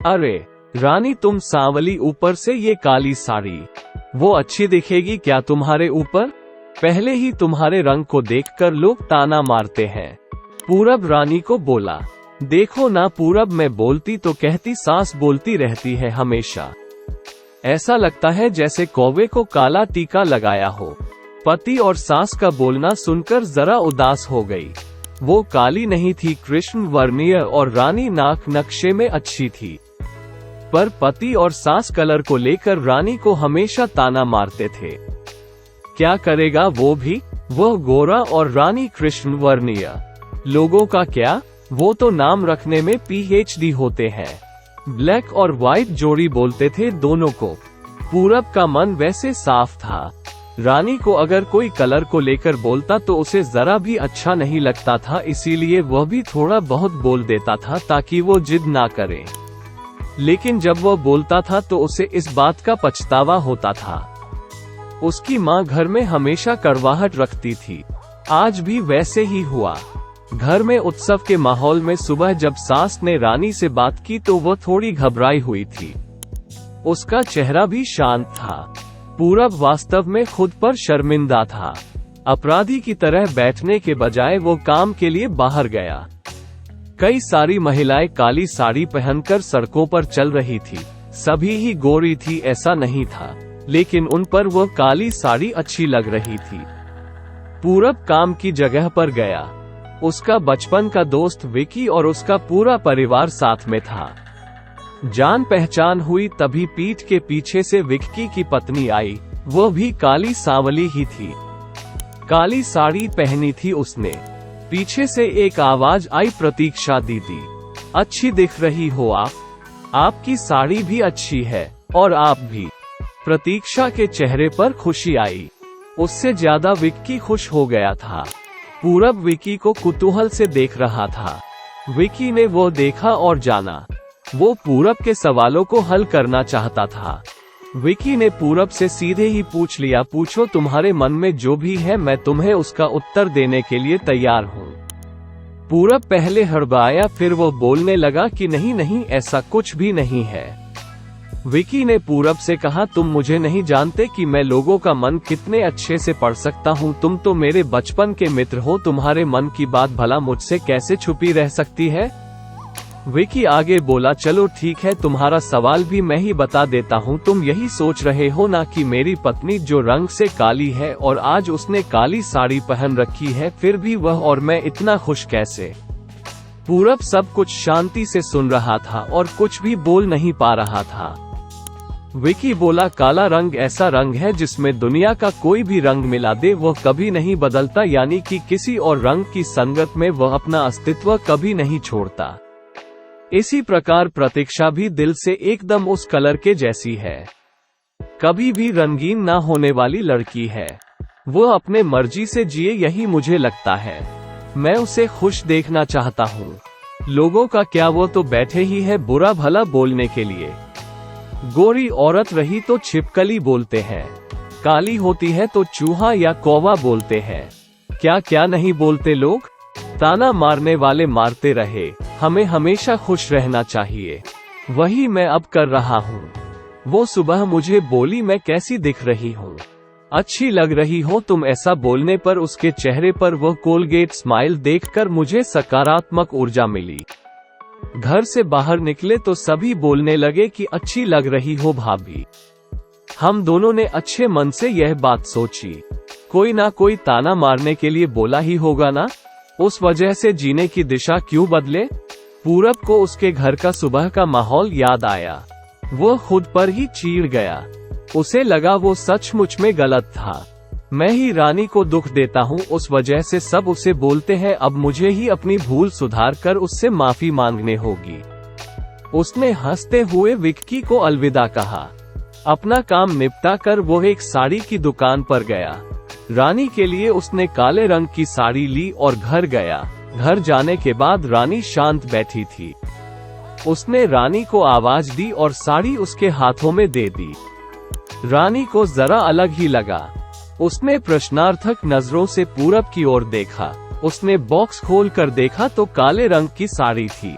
अरे रानी, तुम सांवली, ऊपर से ये काली साड़ी, वो अच्छी दिखेगी क्या तुम्हारे ऊपर? पहले ही तुम्हारे रंग को देखकर लोग ताना मारते हैं। पूरब रानी को बोला, देखो ना पूरब, मैं बोलती तो कहती, सास बोलती रहती है हमेशा। ऐसा लगता है जैसे कौवे को काला टीका लगाया हो। पति और सास का बोलना सुनकर जरा उदास हो गई। वो काली नहीं थी, कृष्ण वर्णीय और रानी नाक नक्शे में अच्छी थी, पर पति और सास कलर को लेकर रानी को हमेशा ताना मारते थे। क्या करेगा वो भी, वह गोरा और रानी कृष्ण वर्णीय। लोगों का क्या, वो तो नाम रखने में PhD होते हैं। ब्लैक और व्हाइट जोड़ी बोलते थे दोनों को। पूरब का मन वैसे साफ था। रानी को अगर कोई कलर को लेकर बोलता तो उसे जरा भी अच्छा नहीं लगता था, इसीलिए वह भी थोड़ा बहुत बोल देता था ताकि वो जिद ना करे। लेकिन जब वह बोलता था तो उसे इस बात का पछतावा होता था। उसकी माँ घर में हमेशा कड़वाहट रखती थी। आज भी वैसे ही हुआ। घर में उत्सव के माहौल में सुबह जब सास ने रानी से बात की तो वह थोड़ी घबराई हुई थी। उसका चेहरा भी शांत था। पूरब वास्तव में खुद पर शर्मिंदा था। अपराधी की तरह बैठने के बजाय वो काम के लिए बाहर गया। कई सारी महिलाएं काली साड़ी पहनकर सड़कों पर चल रही थी। सभी ही गोरी थी ऐसा नहीं था, लेकिन उन पर वह काली साड़ी अच्छी लग रही थी। पूरब काम की जगह पर गया। उसका बचपन का दोस्त विकी और उसका पूरा परिवार साथ में था। जान पहचान हुई तभी पीठ के पीछे से विक्की की पत्नी आई। वह भी काली सांवली ही थी। काली साड़ी पहनी थी उसने। पीछे से एक आवाज आई, प्रतीक्षा दीदी, अच्छी दिख रही हो आप। आपकी साड़ी भी अच्छी है और आप भी। प्रतीक्षा के चेहरे पर खुशी आई। उससे ज्यादा विक्की खुश हो गया था। पूरब विकी को कुतूहल से देख रहा था। विकी ने वो देखा और जाना। वो पूरब के सवालों को हल करना चाहता था। विकी ने पूरब से सीधे ही पूछ लिया, पूछो तुम्हारे मन में जो भी है, मैं तुम्हें उसका उत्तर देने के लिए तैयार हूँ। पूरब पहले हड़बड़ाया, फिर वो बोलने लगा कि नहीं नहीं, ऐसा कुछ भी नहीं है। विकी ने पूरब से कहा, तुम मुझे नहीं जानते कि मैं लोगों का मन कितने अच्छे से पढ़ सकता हूँ। तुम तो मेरे बचपन के मित्र हो, तुम्हारे मन की बात भला मुझसे कैसे छुपी रह सकती है। विकी आगे बोला, चलो ठीक है, तुम्हारा सवाल भी मैं ही बता देता हूँ। तुम यही सोच रहे हो ना कि मेरी पत्नी जो रंग से काली है और आज उसने काली साड़ी पहन रखी है, फिर भी वह और मैं इतना खुश कैसे। पूरब सब कुछ शांति से सुन रहा था और कुछ भी बोल नहीं पा रहा था। विकी बोला, काला रंग ऐसा रंग है जिसमें दुनिया का कोई भी रंग मिला दे वह कभी नहीं बदलता, यानी कि किसी और रंग की संगत में वह अपना अस्तित्व कभी नहीं छोड़ता। इसी प्रकार प्रतीक्षा भी दिल से एकदम उस कलर के जैसी है। कभी भी रंगीन ना होने वाली लड़की है। वो अपने मर्जी से जिए, यही मुझे लगता है। मैं उसे खुश देखना चाहता हूँ। लोगों का क्या, वो तो बैठे ही है बुरा भला बोलने के लिए। गोरी औरत रही तो छिपकली बोलते हैं, काली होती है तो चूहा या कौवा बोलते हैं। क्या क्या नहीं बोलते लोग। ताना मारने वाले मारते रहे, हमें हमेशा खुश रहना चाहिए। वही मैं अब कर रहा हूँ। वो सुबह मुझे बोली, मैं कैसी दिख रही हूँ, अच्छी लग रही हो तुम। ऐसा बोलने पर उसके चेहरे पर वह कोलगेट स्माइल देखकर मुझे सकारात्मक ऊर्जा मिली। घर से बाहर निकले तो सभी बोलने लगे कि अच्छी लग रही हो भाभी। हम दोनों ने अच्छे मन से यह बात सोची, कोई ना कोई ताना मारने के लिए बोला ही होगा ना, उस वजह से जीने की दिशा क्यों बदले। पूरब को उसके घर का सुबह का माहौल याद आया। वो खुद पर ही चिढ़ गया। उसे लगा वो सचमुच में गलत था। मैं ही रानी को दुख देता हूँ, उस वजह से सब उसे बोलते हैं। अब मुझे ही अपनी भूल सुधार कर उससे माफी मांगने होगी। उसने हंसते हुए विक्की को अलविदा कहा। अपना काम निपटा कर वो एक साड़ी की दुकान पर गया। रानी के लिए उसने काले रंग की साड़ी ली और घर गया। घर जाने के बाद रानी शांत बैठी थी। उसने रानी को आवाज दी और साड़ी उसके हाथों में दे दी। रानी को जरा अलग ही लगा। उसने प्रश्नार्थक नजरों से पूरब की ओर देखा। उसने बॉक्स खोल कर देखा तो काले रंग की साड़ी थी।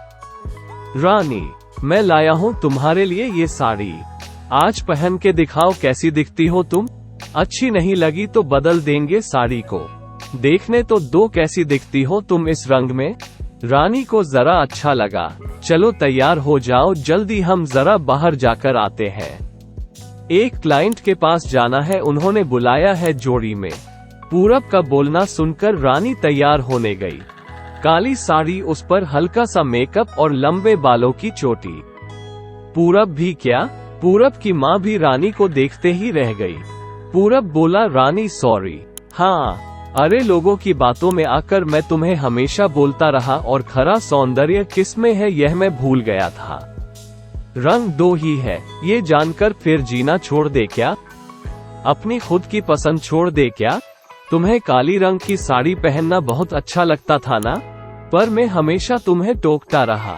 रानी, मैं लाया हूँ तुम्हारे लिए ये साड़ी, आज पहन के दिखाओ कैसी दिखती हो तुम। अच्छी नहीं लगी तो बदल देंगे साड़ी को, देखने तो दो कैसी दिखती हो तुम इस रंग में। रानी को जरा अच्छा लगा। चलो तैयार हो जाओ, जल्दी हम जरा बाहर जाकर आते हैं। एक क्लाइंट के पास जाना है, उन्होंने बुलाया है जोड़ी में। पूरब का बोलना सुनकर रानी तैयार होने गई। काली साड़ी, उस पर हल्का सा मेकअप और लंबे बालों की चोटी। पूरब भी क्या, पूरब की माँ भी रानी को देखते ही रह गई। पूरब बोला, रानी सॉरी। हाँ, अरे लोगों की बातों में आकर मैं तुम्हें हमेशा बोलता रहा और खरा सौंदर्य किसमें है यह मैं भूल गया था। रंग दो ही है, ये जानकर फिर जीना छोड़ दे क्या? अपनी खुद की पसंद छोड़ दे क्या? तुम्हें काली रंग की साड़ी पहनना बहुत अच्छा लगता था ना, पर मैं हमेशा तुम्हें टोकता रहा।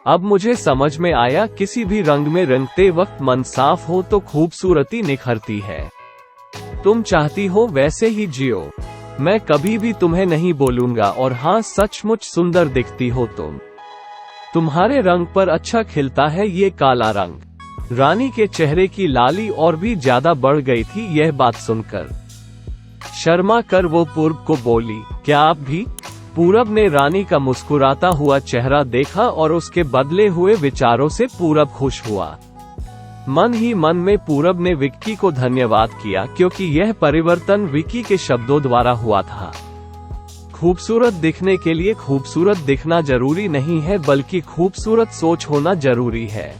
अब मुझे समझ में आया, किसी भी रंग में रंगते वक्त मन साफ हो तो खूबसूरती निखरती है। तुम चाहती हो वैसे ही जियो, मैं कभी भी तुम्हें नहीं बोलूंगा। और हाँ, सचमुच सुंदर दिखती हो तुम, तुम्हारे रंग पर अच्छा खिलता है ये काला रंग। रानी के चेहरे की लाली और भी ज्यादा बढ़ गई थी यह बात सुनकर। शर्मा कर वो पूरब को बोली, क्या आप भी? पूरब ने रानी का मुस्कुराता हुआ चेहरा देखा और उसके बदले हुए विचारों से पूरब खुश हुआ। मन ही मन में पूरब ने विक्की को धन्यवाद किया, क्योंकि यह परिवर्तन विक्की के शब्दों द्वारा हुआ था। खूबसूरत दिखने के लिए खूबसूरत दिखना जरूरी नहीं है, बल्कि खूबसूरत सोच होना जरूरी है।